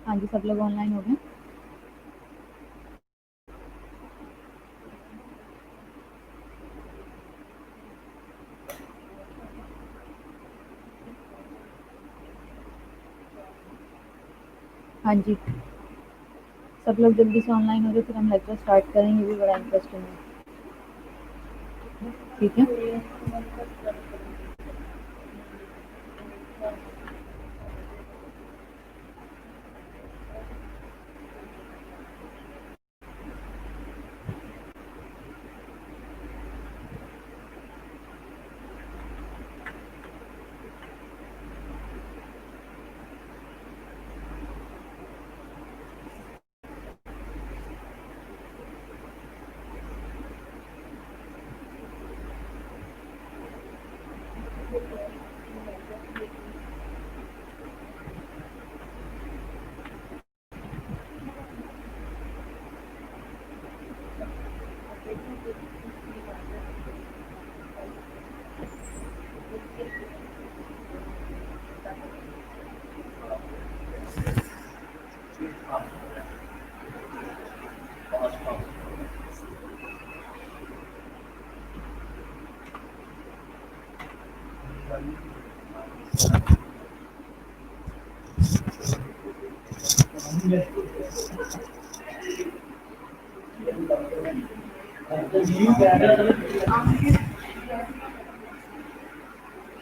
हाँ जी, सब लोग ऑनलाइन हो गए। हाँ जी, सब लोग जल्दी से ऑनलाइन हो गए, फिर हम लेक्चर स्टार्ट करेंगे, ये भी बड़ा इंटरेस्टिंग है। ठीक है।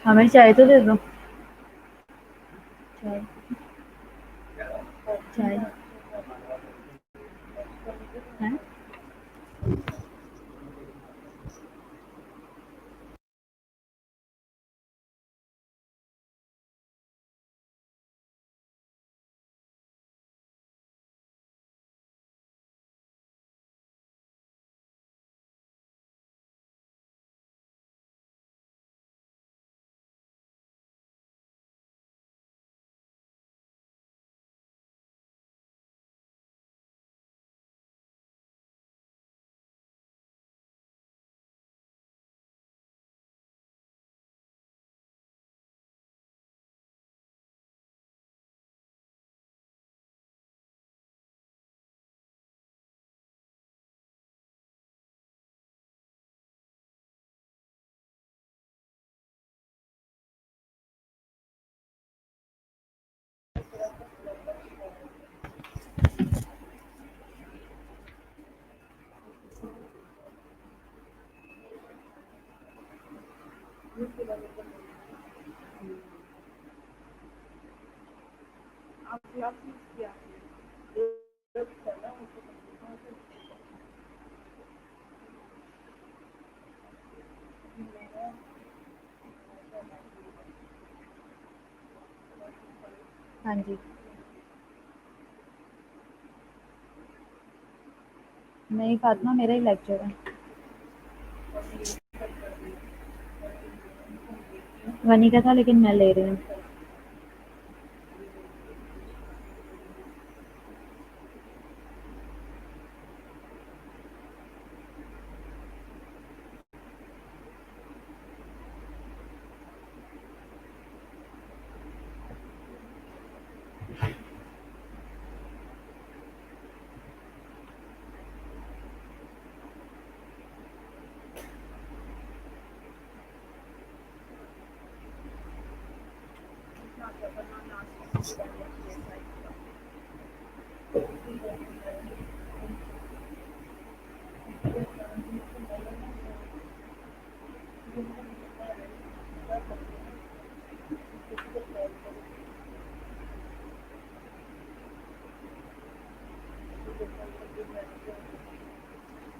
हमें चाय तो दे दो। चाय। चाय है। हाँ जी। नहीं फातिमा, मेरा ही लेक्चर है। वनी का था, लेकिन मैं ले रही हूँ।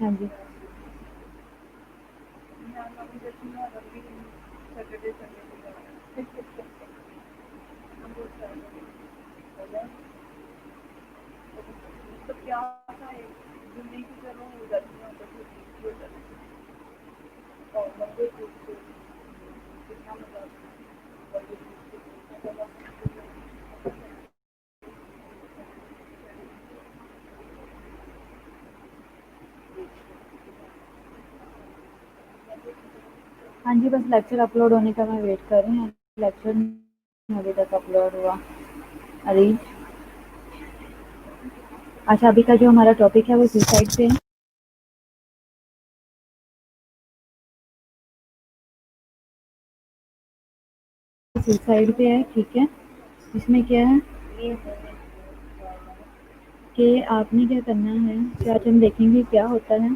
हाँ जी। हाँ जी, बस लेक्चर अपलोड होने का मैं वेट कर रही हूँ। लेक्चर नहीं अभी तक अपलोड हुआ। अरीज। अच्छा, अभी का जो हमारा टॉपिक है वो सुसाइड पे है। सुसाइड पे है, ठीक है। इसमें क्या है कि आपने क्या करना है कि आज हम देखेंगे क्या होता है।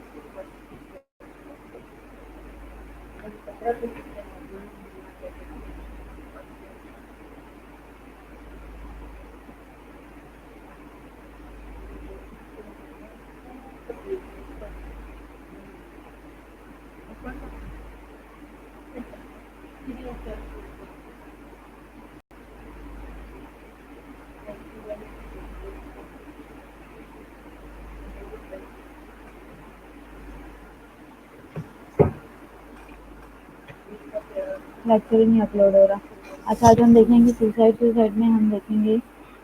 लेक्चर ही नहीं अपलोड हो रहा। अच्छा, आज हम देखेंगे सुसाइड। सुसाइड में हम देखेंगे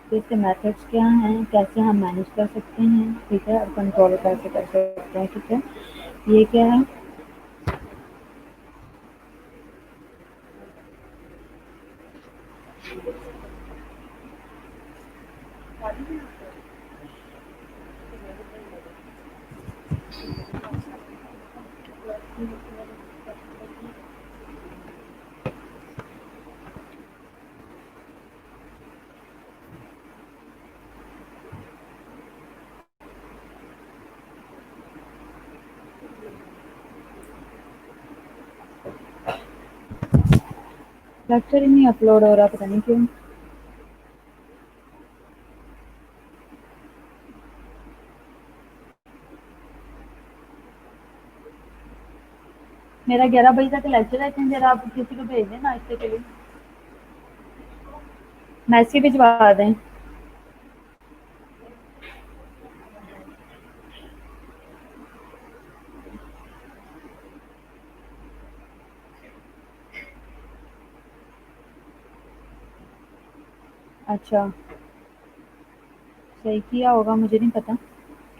कि इसके मेथड्स क्या हैं, कैसे हम मैनेज कर सकते हैं, ठीक है, और कंट्रोल कैसे कर सकते हैं, ठीक है। ये क्या है, लेक्चर ही नहीं अपलोड हो रहा, पता नहीं क्यों। मेरा 11 बजे तक लेक्चर है, इतनी देर आप किसी को भेज दें नाश्ते के लिए, मैसेज भिजवा दें। अच्छा, सही किया होगा, मुझे नहीं पता,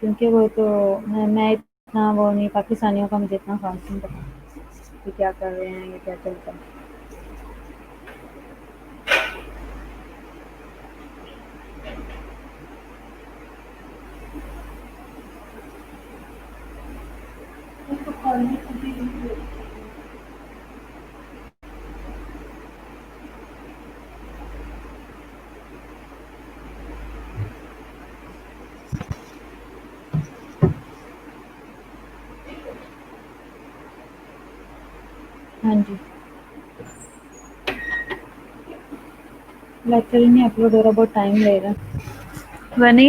क्योंकि वो तो मैं इतना वो नहीं, पाकिस्तानियों का मुझे इतना खास नहीं पता कि क्या कर रहे हैं या क्या चलता है। हाँ जी, लेक्चर ही नहीं अपलोड हो रहा, बहुत टाइम लेगा। वनी,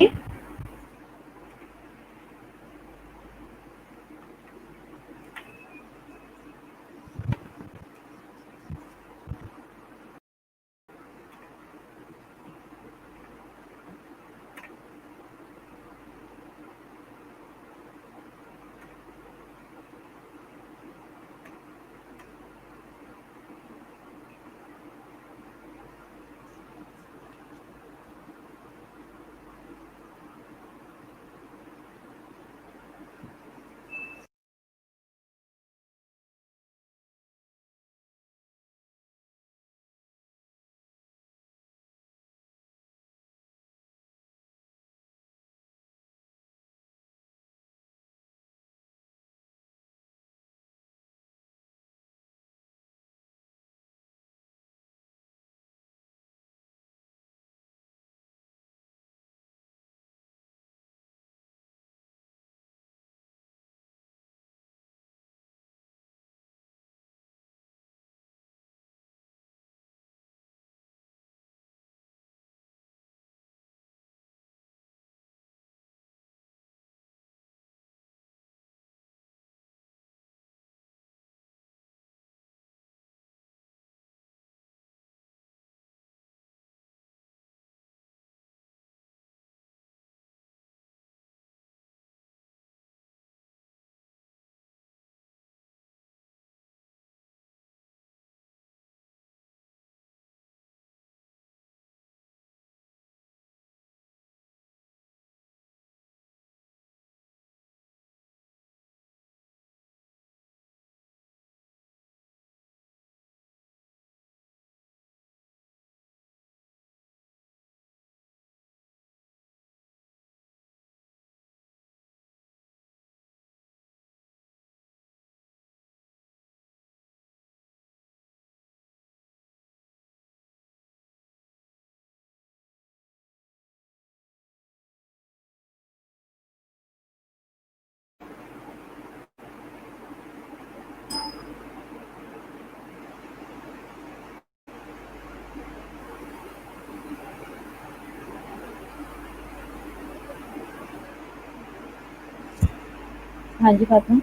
हाँ जी फातिमा,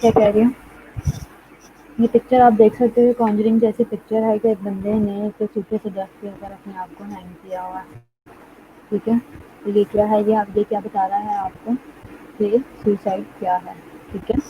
क्या कह रही हो? ये पिक्चर आप देख सकते हो, कॉन्जरिंग जैसी पिक्चर है कि एक बंदे ने एक सूखे से दरख्त के ऊपर अपने आप को हैंग किया हुआ है। ठीक है, तो ये क्या है, ये क्या बता रहा है आपको कि सुसाइड क्या है। ठीक है,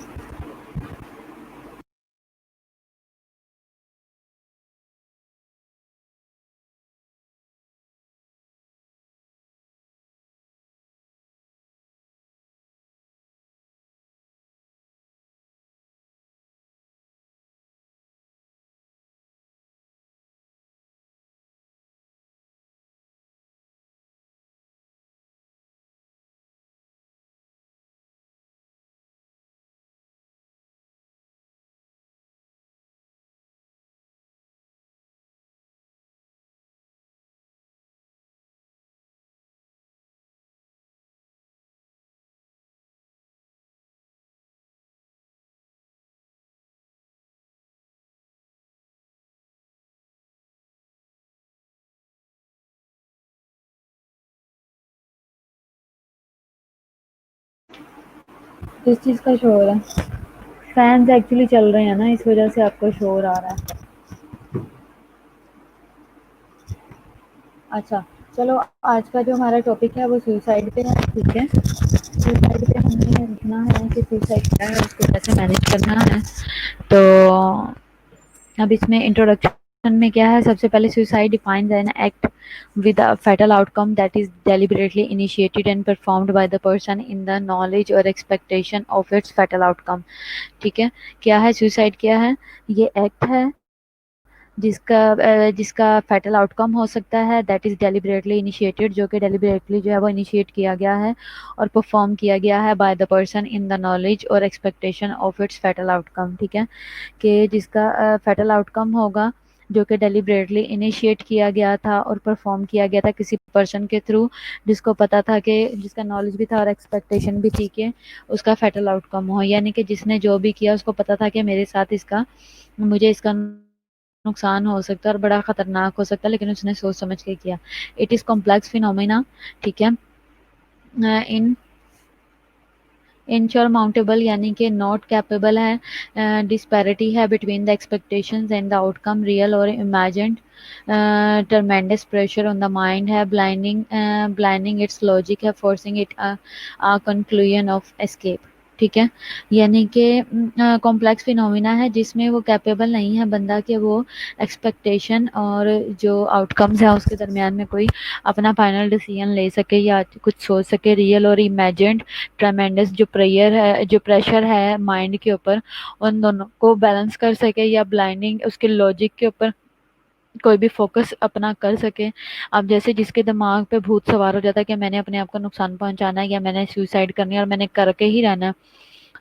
किस चीज़ का शोर है? फैंस एक्चुअली चल रहे हैं ना, इस वजह से आपको शोर आ रहा है। अच्छा, चलो, आज का जो हमारा टॉपिक है वो सुसाइड पे है। ठीक है, सुसाइड पे हमने लिखना है कि सुसाइड क्या है, उसको कैसे मैनेज करना है। तो अब इसमें इंट्रोडक्शन में क्या है, सबसे पहले suicide defines an act with a fatal outcome that is deliberately initiated and performed by the person in the knowledge or expectation of its fatal outcome। ठीक है, क्या है सुसाइड, क्या है? ये एक्ट है जिसका फैटल आउटकम हो सकता है, दैट इज डेलिबरेटली इनिशिएटेड, जो कि डेलिबरेटली जो है वो इनिशिएट किया गया है और परफॉर्म किया गया है by the person in the knowledge और expectation of its fatal outcome. ठीक है, कि जिसका फैटल आउटकम होगा जो कि डेलिबरेटली इनिशिएट किया गया था और परफॉर्म किया गया था किसी पर्सन के थ्रू, जिसको पता था कि जिसका नॉलेज भी था और एक्सपेक्टेशन भी थी कि उसका फैटल आउटकम हो, यानी कि जिसने जो भी किया उसको पता था कि मेरे साथ इसका मुझे इसका नुकसान हो सकता है और बड़ा खतरनाक हो सकता है, लेकिन उसने सोच समझ के किया। It is complex phenomena. ठीक है, इन इनसरमाउंटेबल यानी कि नॉट कैपेबल है, डिस्पैरिटी है between the expectations and the outcome, real और imagined, tremendous pressure on the mind है, ब्लाइंडिंग इट्स लॉजिक है, forcing it a conclusion of escape. ठीक है, यानी कि कॉम्प्लेक्स फिनोमिना है जिसमें वो कैपेबल नहीं है बंदा कि वो एक्सपेक्टेशन और जो आउटकम्स है उसके दरमियान में कोई अपना फाइनल डिसीजन ले सके या कुछ सोच सके। रियल और इमेजिन्ड ट्रेमेंडस जो प्रेशर है माइंड के ऊपर, उन दोनों को बैलेंस कर सके, या ब्लाइंडिंग उसके लॉजिक के ऊपर कोई भी फोकस अपना कर सके। अब जैसे जिसके दिमाग पे भूत सवार हो जाता है कि मैंने अपने आप को नुकसान पहुंचाना है या मैंने सुसाइड करनी है और मैंने करके ही रहना है,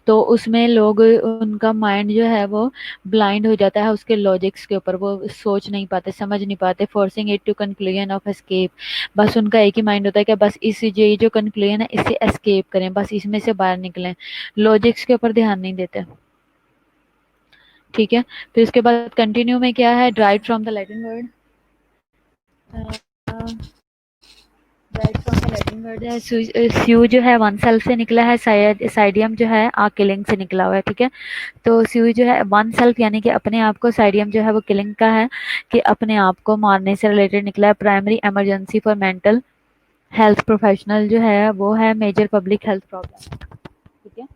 तो उसमें लोग उनका माइंड जो है वो ब्लाइंड हो जाता है उसके लॉजिक्स के ऊपर, वो सोच नहीं पाते, समझ नहीं पाते, forcing it to conclusion of escape. बस उनका एक ही माइंड होता है कि बस इस ये जो कंक्लूजन है इससे एस्केप करें, बस इसमें से बाहर निकलें, लॉजिक्स के ऊपर ध्यान नहीं देते। ठीक है, फिर उसके बाद कंटिन्यू में क्या है, drive from the Latin word, drive from the Latin word है स्यू जो है वन सेल्फ से निकला है, साइडियम जो है आ किलिंग से निकला हुआ है। ठीक है, तो स्यू जो है वन सेल्फ यानी कि अपने आप को, साइडियम जो है वो किलिंग का है कि अपने आप को मारने से रिलेटेड निकला है। Primary emergency for mental health professional जो है वो है मेजर पब्लिक हेल्थ प्रॉब्लम। ठीक है,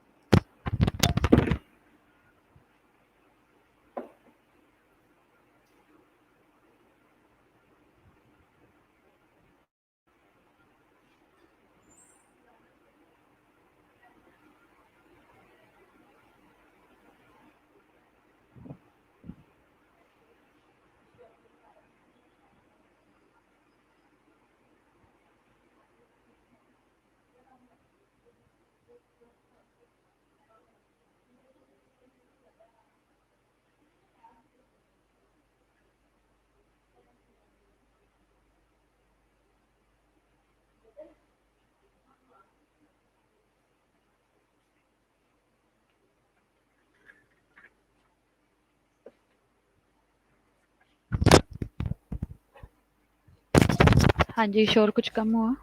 हाँ जी, शोर कुछ कम हुआ।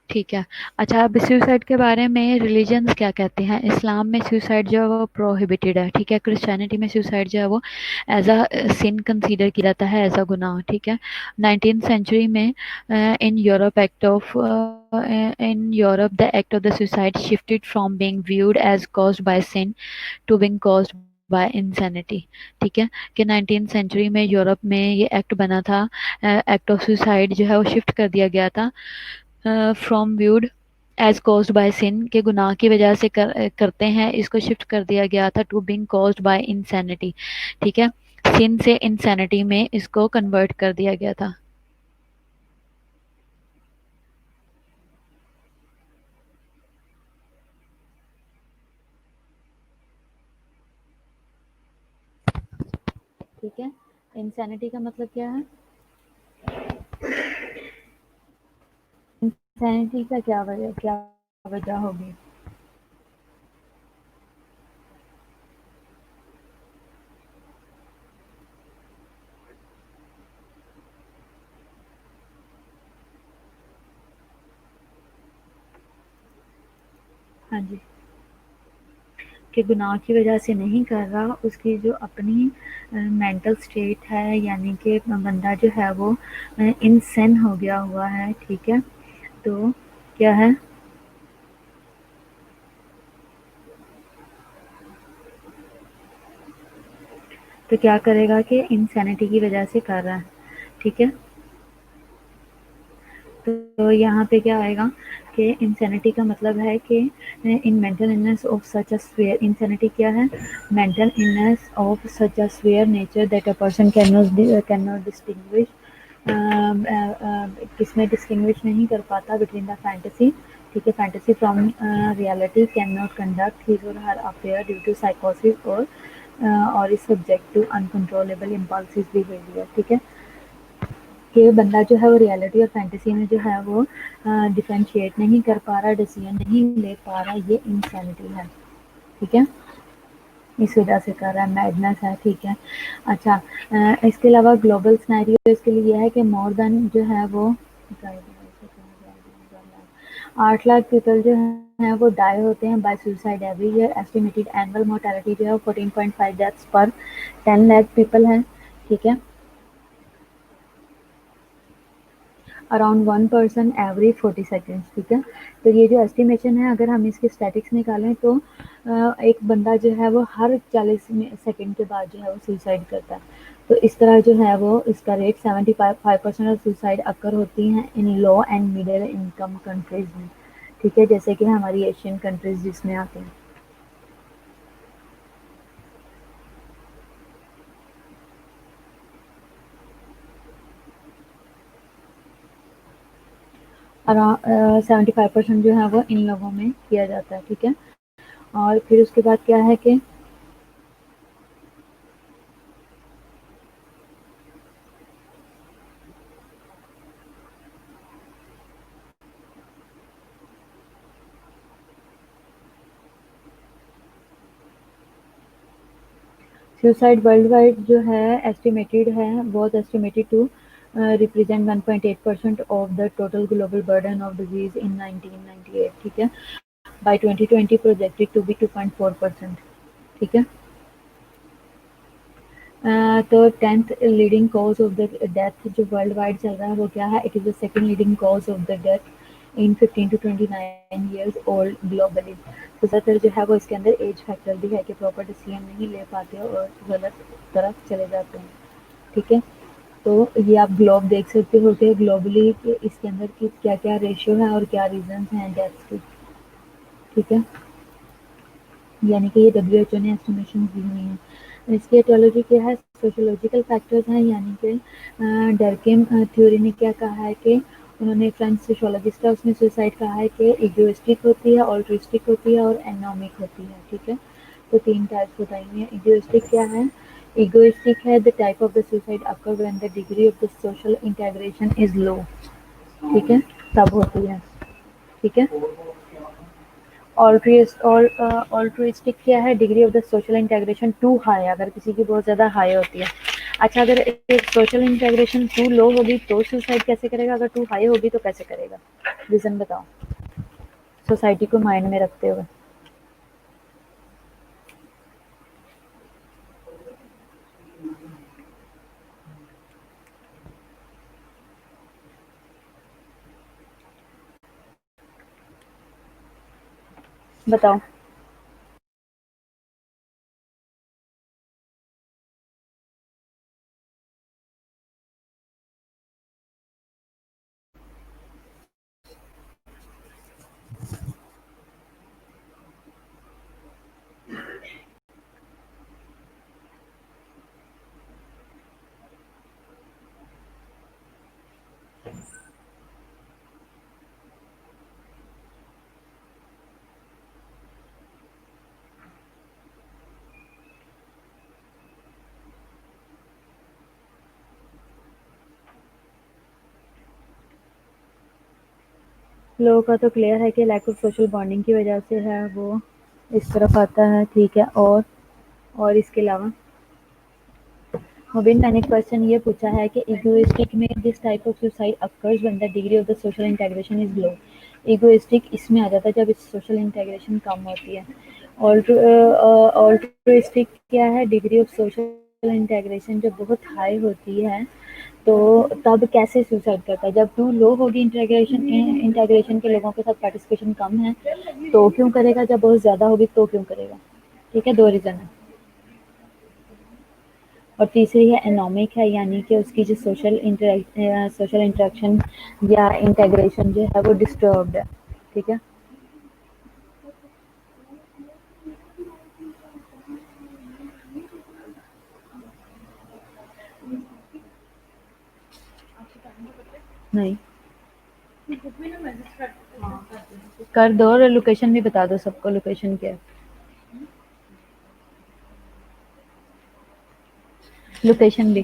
ठीक है। अच्छा, अब सुसाइड के बारे में रिलीजन्स क्या कहते हैं। इस्लाम में सुसाइड जो है वो प्रोहिबिटेड है, ठीक है। क्रिश्चियनिटी में सुसाइड जो है वो एज अ सिन कंसीडर किया जाता है, एज अ गुनाह, ठीक है। 19th सेंचुरी में in Europe act of in Europe the act of the suicide shifted from being viewed as caused by sin to being caused by insanity, ठीक है। कि 19th सेंचुरी में यूरोप में ये एक्ट बना था, एक्ट ऑफ सुसाइड जो है वो शिफ्ट कर दिया गया था from viewed as caused by sin, के गुनाह की वजह से करते हैं, इसको शिफ्ट कर दिया गया था to being caused by insanity, ठीक है। सिन से इंसैनिटी में इसको कन्वर्ट कर दिया गया था। ठीक है। इंसैनिटी का मतलब क्या है। इंसैनिटी का क्या वजह होगी। हाँ जी। के गुनाह की वजह से नहीं कर रहा, उसकी जो अपनी मेंटल स्टेट है, यानी कि बंदा जो है वो इनसेन हो गया हुआ है, ठीक है। तो क्या है। तो क्या करेगा कि इंसैनिटी की वजह से कर रहा है, ठीक है। तो यहाँ पे क्या आएगा कि इंसैनिटी का मतलब है कि in mental illness of such a sphere, इंसैनिटी क्या है, mental illness of such a sphere nature that a person can not distinguish, किसमें डिस्टिंग्विश नहीं कर पाता बिटवीन द फैंटेसी, ठीक है, fantasy from reality, can not conduct his or her affair due to साइकोसिस or is subject to uncontrollable impulsive behaviour, ठीक है। कि बंदा जो है वो रियलिटी और फैंटेसी में जो है वो डिफरेंशिएट नहीं कर पा रहा, डिसीजन नहीं ले पा रहा, ये इंसैनिटी है, ठीक है। इस वजह से कर रहा है, मैडनेस है, ठीक है। अच्छा, इसके अलावा ग्लोबल सिनेरियो इसके लिए यह है कि मोर देन जो है वो 8 लाख पीपल जो हैं वो डाई होते हैं bye suicide every year, estimated annual mortality जो है वो 14.5 डेथ्स पर 10 लाख पीपल हैं, ठीक है। अराउंड 1 पर्सन एवरी 40 सेकेंड्स, ठीक है। तो ये जो एस्टिमेशन है, अगर हम इसके स्टैटिक्स निकालें तो एक बंदा जो है वो हर 40 सेकेंड के बाद जो है वो सुसाइड करता है। तो इस तरह जो है वो इसका रेट 75% ऑफ सुसाइड अक्कर होती हैं इन लो एंड मिडिल इनकम कंट्रीज में, ठीक है, जैसे कि हमारी एशियन कंट्रीज जिसमें आते हैं। अराउंड 75% जो है वो इन लोगों में किया जाता है, ठीक है। और फिर उसके बाद क्या है कि सुसाइड वर्ल्ड वाइड जो है एस्टिमेटेड है, बहुत estimated to represent 1.8% of the total global burden of disease in 1998, ठीक है। बाय 2020 प्रोजेक्टेड टू बी 2.4%, ठीक है। तो 10th leading cause of the death जो वर्ल्ड वाइड चल रहा है वो क्या है, it is the second leading cause of the death in 15 to 29 years old globally. तो ज़्यादातर जो है वो इसके अंदर एज फैक्टर भी है कि प्रॉपर डिसीजन नहीं ले पाते और गलत तरफ चले जाते हैं, ठीक है। तो ये आप ग्लोब देख सकते हो कि ग्लोबली कि इसके अंदर की क्या क्या रेशियो है और क्या रीजंस हैं डेथ्स के, ठीक है। यानी कि ये डब्ल्यू ने एस्टिमेशन दी हुई हैं। इसकी एटियोलॉजी क्या है, सोशियोलॉजिकल फैक्टर्स हैं, यानी कि डरकिम थ्योरी ने क्या कहा है कि उन्होंने फ्रेंच सोशियोलॉजिस्ट है, उसने सुसाइड कहा है कि इगोइस्टिक होती है, ऑल्ट्रिस्टिक होती है और एनोमिक होती है, ठीक है। तो 3 टाइप्स बताई हुई हैं। इगोइस्टिक क्या है, इगोइस्टिक है the type of the suicide occur when the degree of the social integration is low, ठीक है, तब होती है, ठीक है। ऑल्ट्रिस्टिक क्या है, degree of the social integration to high, अगर किसी की बहुत ज़्यादा हाई होती है। अच्छा, अगर एक सोशल इंटीग्रेशन टू लो होगी तो सुसाइड कैसे करेगा, अगर टू हाई होगी तो कैसे करेगा? रीज़न बताओ, सोसाइटी को माइंड में रखते हुए। बताओ। लोगों का तो क्लियर है कि लैक ऑफ सोशल बॉन्डिंग की वजह से है वो इस तरफ आता है, ठीक है। और इसके अलावा मोबिन, मैंने क्वेश्चन ये पूछा है कि इगोइस्टिक में this type of suicide occurs when the degree of the social integration is low. Egoistic इसमें आ जाता है जब सोशल इंटीग्रेशन कम होती है। ऑल्ट्रुइस्टिक क्या है, डिग्री ऑफ सोशल इंटीग्रेशन जब बहुत हाई होती है तो तब कैसे सुसाइड करता है, जब टू लो होगी इंटीग्रेशन, इंटीग्रेशन के लोगों के साथ पार्टिसिपेशन कम है तो क्यों करेगा, जब बहुत ज़्यादा होगी तो क्यों करेगा। ठीक है, दो रीज़न है। और तीसरी है एनोमिक है, यानी कि उसकी जो सोशल इंटरेक्शन या इंटेग्रेशन जो है वो डिस्टर्ब्ड है। ठीक है। नहीं, कर दो और लोकेशन भी बता दो सबको, लोकेशन क्या है। लोकेशन भी।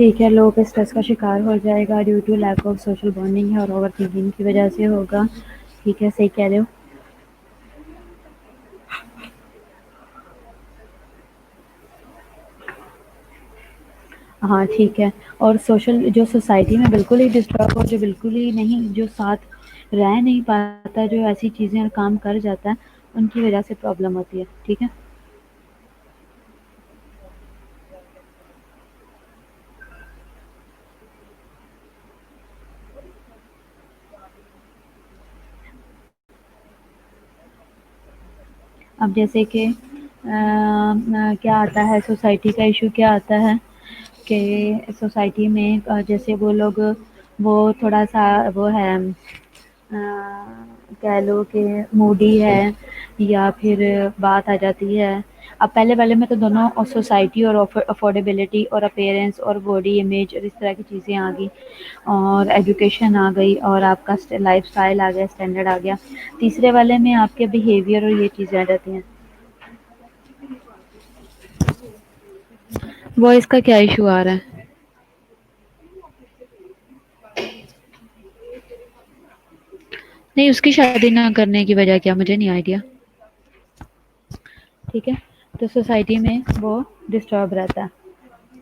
ठीक है, लो के स्ट्रेस का शिकार हो जाएगा due to lack of social bonding है और ओवरथिंकिंग की वजह से होगा। ठीक है, सही कह रहे हो। हाँ, ठीक है। और सोशल जो सोसाइटी में बिल्कुल ही डिस्टर्ब हो, जो बिल्कुल ही नहीं, जो साथ रह नहीं पाता, जो ऐसी चीज़ें और काम कर जाता है, उनकी वजह से प्रॉब्लम होती है। ठीक है? अब जैसे कि क्या आता है, सोसाइटी का इशू क्या आता है कि सोसाइटी में जैसे वो लोग, वो थोड़ा सा वो है, कह लो कि मूडी है, या फिर बात आ जाती है। अब पहले वाले में तो दोनों, और सोसाइटी और अफोर्डेबिलिटी और अपीयरेंस और बॉडी इमेज और इस तरह की चीज़ें आ गई, और एजुकेशन आ गई, और आपका लाइफस्टाइल आ गया, स्टैंडर्ड आ गया। तीसरे वाले में आपके बिहेवियर और ये चीज़ें आ जाती हैं। वॉइस का क्या इशू आ रहा है? नहीं, उसकी शादी ना करने की वजह क्या, मुझे नहीं आइडिया। ठीक है, तो सोसाइटी में वो डिस्टर्ब रहता है।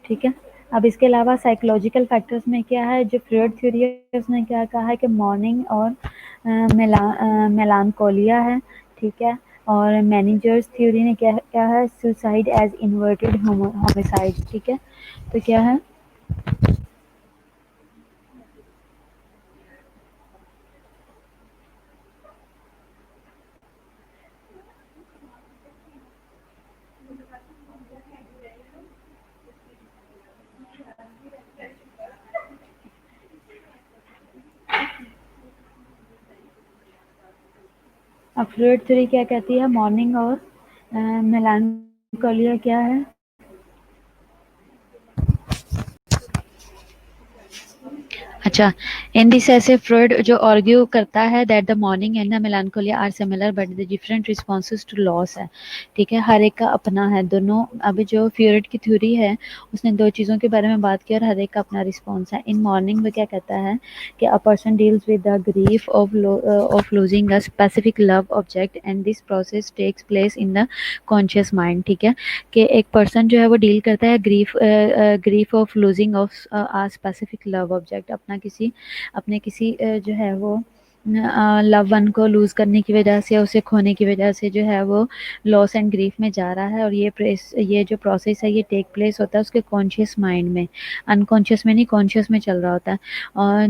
ठीक है। अब इसके अलावा साइकोलॉजिकल फैक्टर्स में क्या है, जो फ्रॉइड थ्योरी है उसने क्या कहा है कि मॉर्निंग और मेलानकोलिया है। ठीक है। और मैनेजर्स थ्योरी ने क्या क्या है, सुसाइड एज इन्वर्टेड होमिसाइड। ठीक है, तो क्या है। अब फ्रॉइड थ्योरी क्या कहती है, मॉर्निंग और मेलानकोलिया क्या है। अच्छा, इन दिस ऐसे फ्रॉइड जो आर्ग्यू करता है that the mourning and the melancholia are similar but the different responses to loss है। ठीक है, हर एक का अपना है दोनों। अभी जो फ्रॉइड की थ्योरी है, उसने दो चीज़ों के बारे में बात की और हर एक का अपना रिस्पॉन्स है। इन मॉर्निंग में क्या कहता है कि a person deals with the grief of losing a specific love object and this process takes place in the conscious mind. ठीक है, कि एक पर्सन जो है वो डील करता है grief of losing of a specific love object, अपने किसी जो है वो लव वन को लूज करने की वजह से, उसे खोने की वजह से जो है वो लॉस एंड ग्रीफ में जा रहा है। और ये जो प्रोसेस है ये टेक प्लेस होता है उसके कॉन्शियस माइंड में, अनकॉन्शियस में नहीं, कॉन्शियस में चल रहा होता है। और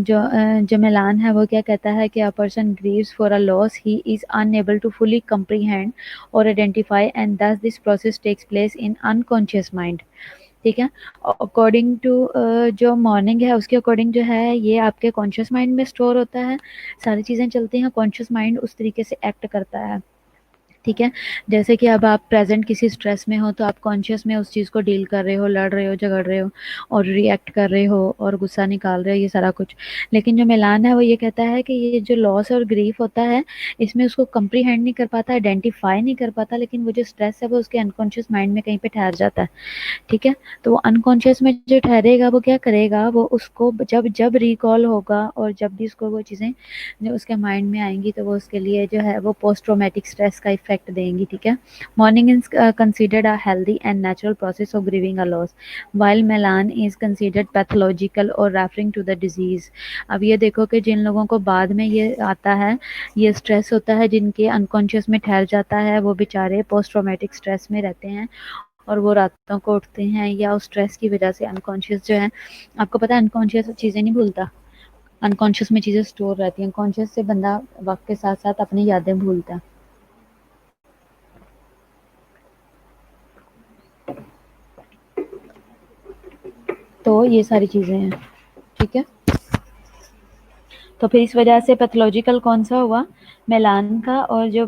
जो मिलान है वो क्या कहता है कि a person grieves for a loss he is unable to fully comprehend or identify and thus this process takes place in unconscious mind। ठीक है। अकॉर्डिंग टू जो मॉर्निंग है उसके अकॉर्डिंग जो है ये आपके कॉन्शियस माइंड में स्टोर होता है, सारी चीज़ें चलती हैं, कॉन्शियस माइंड उस तरीके से एक्ट करता है। ठीक है, जैसे कि अब आप प्रेजेंट किसी स्ट्रेस में हो तो आप कॉन्शियस में उस चीज़ को डील कर रहे हो, लड़ रहे हो, झगड़ रहे हो और रिएक्ट कर रहे हो और गुस्सा निकाल रहे हो, ये सारा कुछ। लेकिन जो मिलान है वो ये कहता है कि ये जो लॉस और ग्रीफ होता है, इसमें उसको कंप्रीहेंड नहीं कर पाता, आइडेंटिफाई नहीं कर पाता, लेकिन वो जो स्ट्रेस है वो उसके अनकॉन्शियस माइंड में कहीं पे ठहर जाता है। ठीक है, तो वो अनकॉन्शियस में जो ठहरेगा वो क्या करेगा, वो उसको जब जब रिकॉल होगा और जब भी उसको वो चीज़ें जो उसके माइंड में आएंगी तो वो उसके लिए जो है वो पोस्ट ट्रॉमेटिक स्ट्रेस का इफेक्ट देंगी। ठीक है, morning is considered a healthy and natural process of grieving a loss while Milan is considered pathological और रेफरिंग टू द डिजीज। अब ये देखो कि जिन लोगों को बाद में ये आता है, ये स्ट्रेस होता है, जिनके अनकॉन्शियस में ठहर जाता है, वो बेचारे पोस्ट ट्रॉमेटिक स्ट्रेस में रहते हैं और वो रातों को उठते हैं या उस स्ट्रेस की वजह से अनकॉन्शियस जो है, आपको पता है अनकॉन्शियस चीज़ें नहीं भूलता, अनकॉन्शियस में चीज़ें स्टोर रहती हैं, कॉन्शियस से बंदा वक्त के साथ साथ अपनी यादें भूलता है। तो ये सारी चीज़ें हैं। ठीक है, तो फिर इस वजह से पैथोलॉजिकल कौन सा हुआ, मेलान का। और जो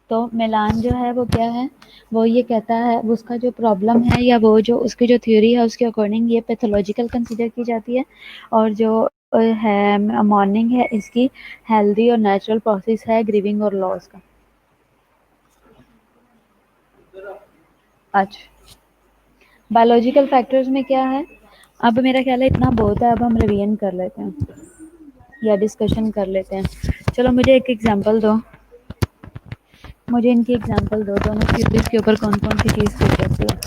तो मिलान जो है वो क्या है, वो ये कहता है, वो उसका जो प्रॉब्लम है या वो जो उसकी जो थ्योरी है उसके अकॉर्डिंग ये पैथोलॉजिकल कंसीडर की जाती है। और जो है मॉर्निंग है इसकी, हेल्दी और नेचुरल प्रोसेस है ग्रीविंग और लॉस का। अच्छा, बायोलॉजिकल फैक्टर्स में क्या है? अब मेरा ख्याल है इतना बहुत है, अब हम रिवीजन कर लेते हैं या डिस्कशन कर लेते हैं। चलो मुझे एक एग्जांपल दो, मुझे इनकी एग्जांपल दो, दोनों थ्योरीज के ऊपर कौन कौन सी चीज़ फिट होती है,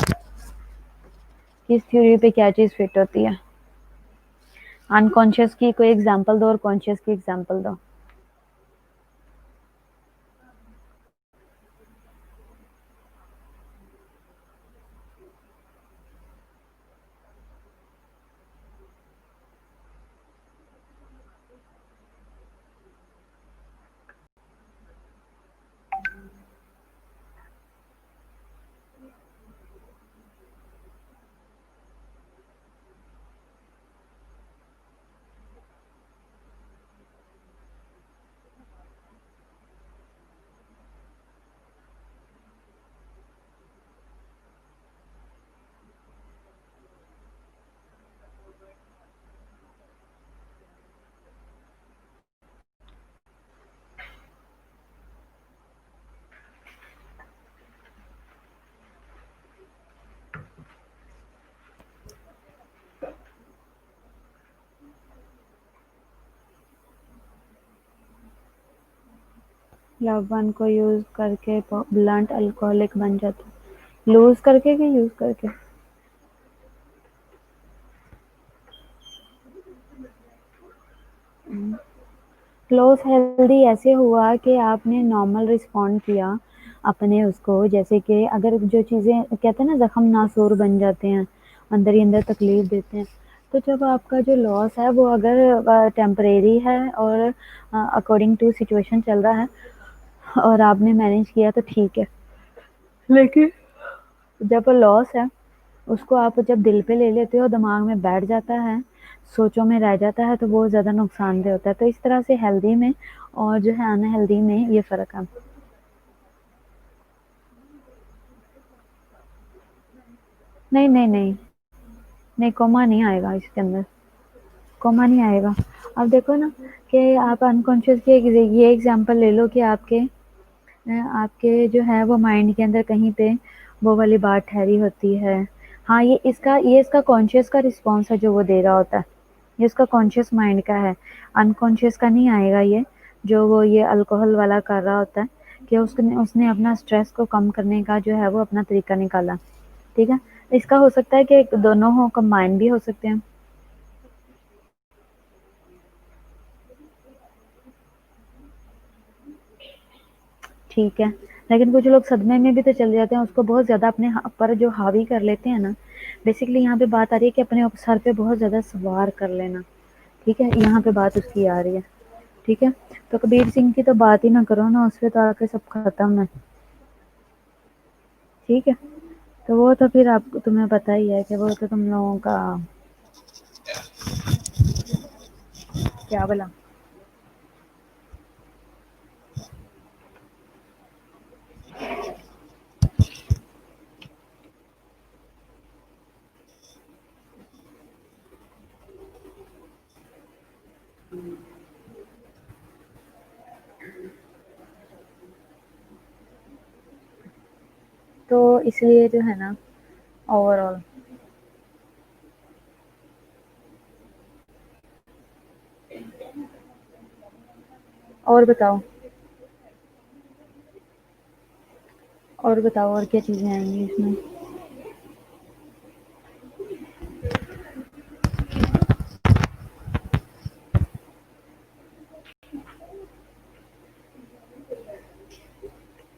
किस थ्योरी पे क्या चीज़ फिट होती है। अनकॉन्शियस की कोई एग्जांपल दो और कॉन्शियस की एग्जांपल दो। लव वन को यूज करके ब्लंट अल्कोहलिक बन जाता है, लूज करके कि यूज करके? क्लोज हेल्दी ऐसे हुआ कि आपने नॉर्मल रिस्पॉन्ड किया अपने उसको, जैसे कि अगर जो चीज़ें कहते हैं ना जख्म नासूर बन जाते हैं, अंदर ही अंदर तकलीफ देते हैं, तो जब आपका जो लॉस है वो अगर टेम्परेरी है और अकॉर्डिंग टू सिचुएशन चल रहा है और आपने मैनेज किया तो ठीक है, लेकिन जब वो लॉस है उसको आप जब दिल पे ले लेते हो, दिमाग में बैठ जाता है, सोचों में रह जाता है, तो वो ज़्यादा नुकसानदेह होता है। तो इस तरह से हेल्दी में और जो है अनहेल्दी में ये फ़र्क है। नहीं नहीं नहीं, नहीं कोमा नहीं आएगा इसके अंदर, कोमा नहीं आएगा। अब देखो ना कि आप अनकॉन्शियस की ये एग्जांपल ले लो कि आपके जो है वो माइंड के अंदर कहीं पे वो वाली बात ठहरी होती है। हाँ, ये इसका कॉन्शियस का रिस्पॉन्स है जो वो दे रहा होता है, ये उसका कॉन्शियस माइंड का है, अनकॉन्शियस का नहीं आएगा ये, जो वो ये अल्कोहल वाला कर रहा होता है कि उसने उसने अपना स्ट्रेस को कम करने का जो है वो अपना तरीका निकाला। ठीक है, इसका हो सकता है कि दोनों हो, कंबाइन भी हो सकते हैं। ठीक है, लेकिन कुछ लोग सदमे में भी तो चले जाते हैं, उसको बहुत ज़्यादा अपने पर जो हावी कर लेते हैं ना। बेसिकली यहाँ पे बात आ रही है कि अपने सर पे बहुत ज़्यादा सवार कर लेना। ठीक है, यहाँ पे बात उसकी आ रही है। ठीक है, तो कबीर सिंह की तो बात ही ना करो ना, उस पे तो आके सब खत्म है। ठीक है, तो वो तो फिर आपको तुम्हें पता ही है कि वो तो तुम लोगों का क्या बोला। तो इसलिए जो है ना, ओवरऑल और बताओ, और बताओ और क्या चीज़ें आएंगी इसमें?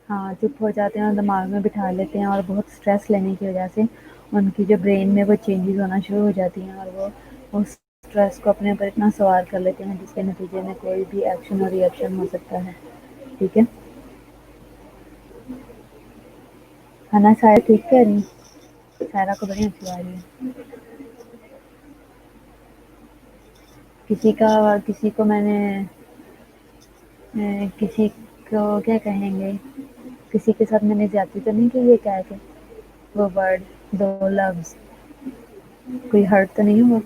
हाँ, चुप हो जाते हैं और दिमाग में बिठा लेते हैं, और बहुत स्ट्रेस लेने की वजह से उनकी जो ब्रेन में वो चेंजेस होना शुरू हो जाती हैं, और वो उस स्ट्रेस को अपने ऊपर इतना सवार कर लेते हैं जिसके नतीजे में कोई भी एक्शन और रिएक्शन हो सकता है। ठीक है ना? शायद ठीक कह रही हूँ? सायरा को बड़ी हंसी आ रही है। किसी को मैंने किसी को क्या कहेंगे, किसी के साथ मैंने ज्यादती तो नहीं की ये कह के, वो वर्ड, दो लफ्ज, कोई हर्ट तो नहीं हुआ?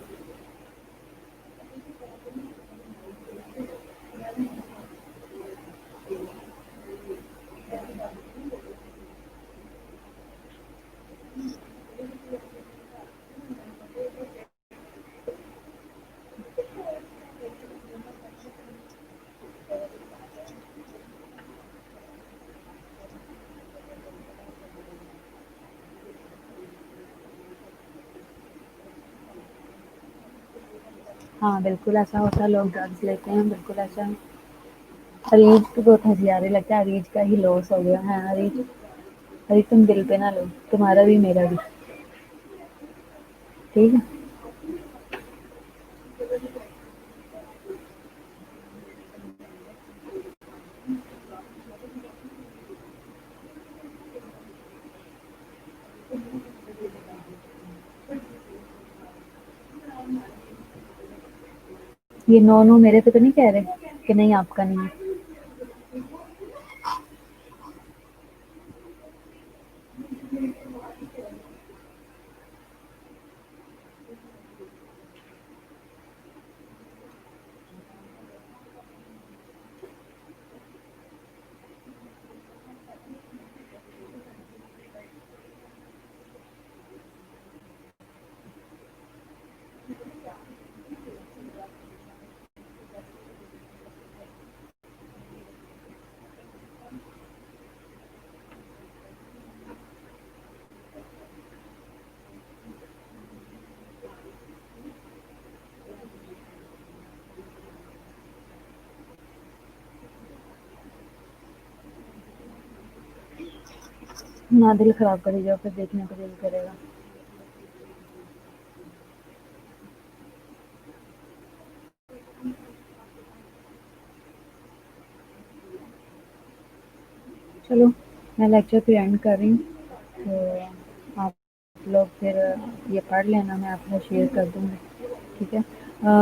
हाँ, बिल्कुल ऐसा होता है, लोग ड्रग्स लेते हैं, बिल्कुल ऐसा है। अरीज तो बहुत हँसियारे लगता है, अरीज का ही लॉस हो गया है। अरीज, अरीज तुम दिल पे ना लो, तुम्हारा भी मेरा भी, ठीक है? ये नो नो मेरे पे तो नहीं कह रहे कि नहीं आपका नहीं है? ना दिल खराब करी जाओ, फिर देखने को दिल करेगा। चलो, मैं लेक्चर फिर एंड कर रही हूँ, तो आप लोग फिर ये पढ़ लेना, मैं आपको शेयर कर दूँगी, ठीक है?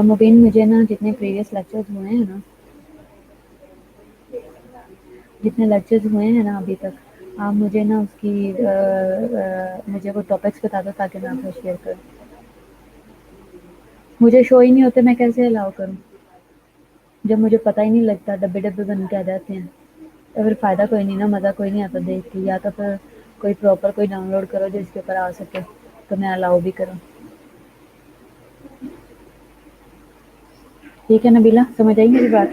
मुबीन, मुझे ना जितने प्रीवियस लेक्चर्स हुए हैं ना, जितने लेक्चर्स हुए हैं ना अभी तक, आप मुझे ना उसकी मुझे वो टॉपिक्स बता दो ताकि मैं आपको शेयर करूँ। मुझे शो ही नहीं होते, मैं कैसे अलाउ करूँ? जब मुझे पता ही नहीं लगता, डब्बे डब्बे बन के आ जाते हैं, तो फिर फ़ायदा कोई नहीं ना, मज़ा कोई नहीं आता देख के। या तो फिर कोई प्रॉपर कोई डाउनलोड करो जो इसके ऊपर आ सके, तो मैं अलाउ भी करूँ। ठीक है नबीला, समझ आई मेरी बात?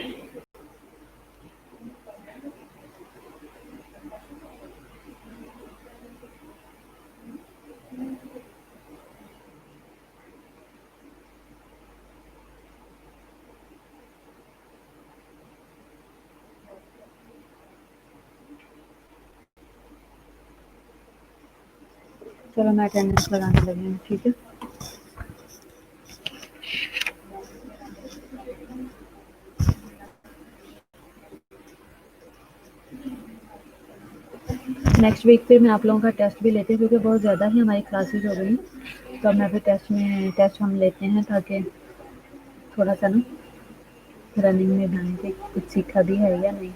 चलो, मैं अटेंडेंस लगाने लगी हूँ, ठीक है? नेक्स्ट वीक फिर मैं आप लोगों का टेस्ट भी लेती हूँ, क्योंकि बहुत ज़्यादा ही हमारी क्लासेस हो गई हैं। तो अब मैं फिर टेस्ट हम लेते हैं, ताकि थोड़ा सा ना रनिंग में ध्यान के कुछ सीखा भी है या नहीं।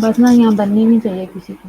बस ना यहाँ बननी नहीं चाहिए किसी को।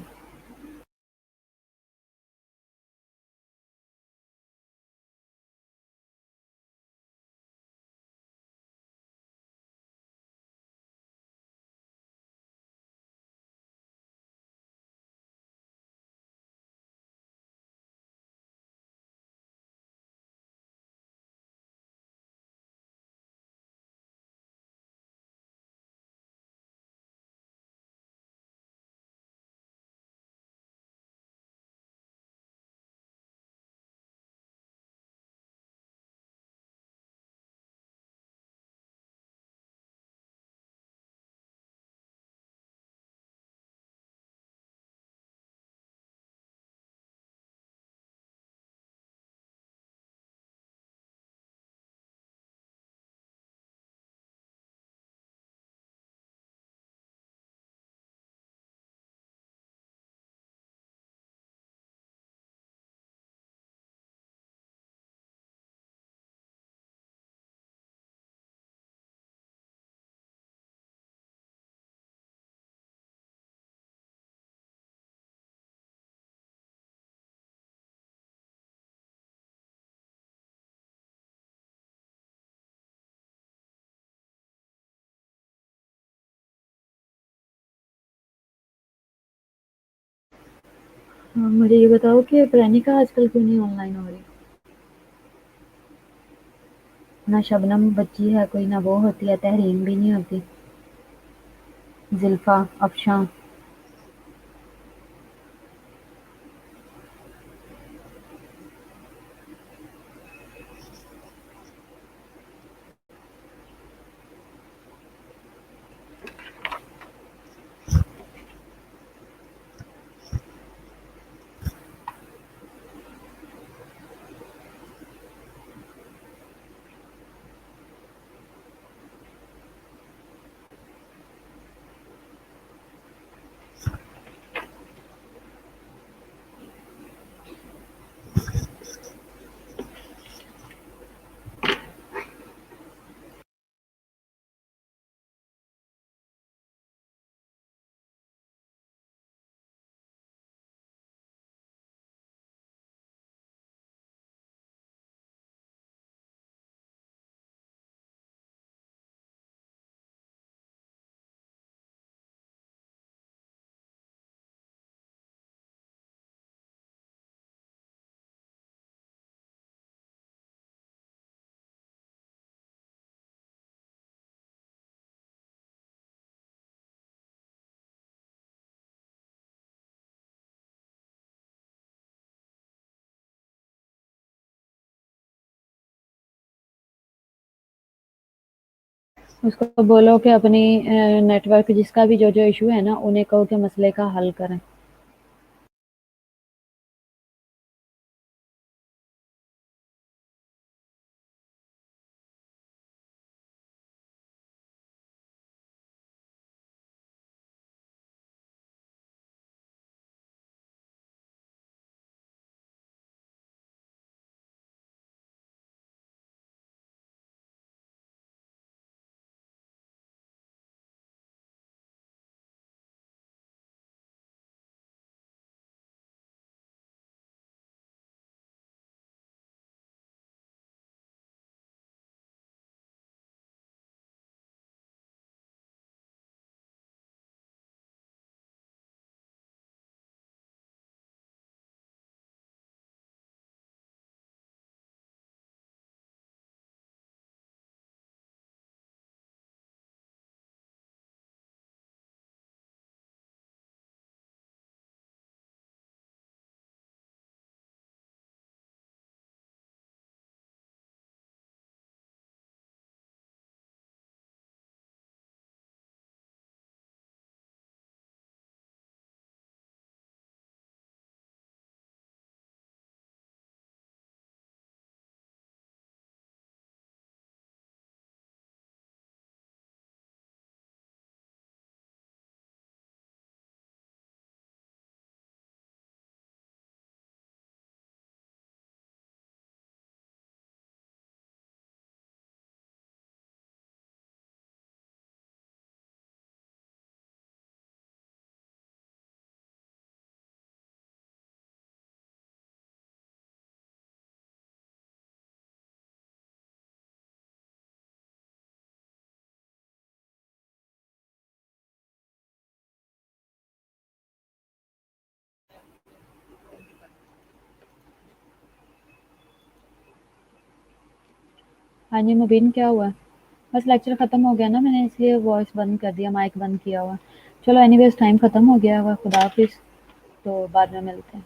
हाँ, मुझे ये बताओ कि प्रेनिका आजकल क्यों नहीं ऑनलाइन हो रही? ना शबनम बच्ची है कोई, ना वो होती है, तहरीन भी नहीं होती, ज़िल्फ़ा, अफ़शां। उसको बोलो कि अपनी नेटवर्क जिसका भी जो-जो इश्यू है ना, उन्हें कहो कि मसले का हल करें। हाँ जी, मुबीन क्या हुआ? बस लेक्चर ख़त्म हो गया ना, मैंने इसलिए वॉइस बंद कर दिया, माइक बंद किया हुआ। चलो एनीवेज़ टाइम ख़त्म हो गया हुआ, खुदा हाफ़िज़। तो बाद में मिलते हैं।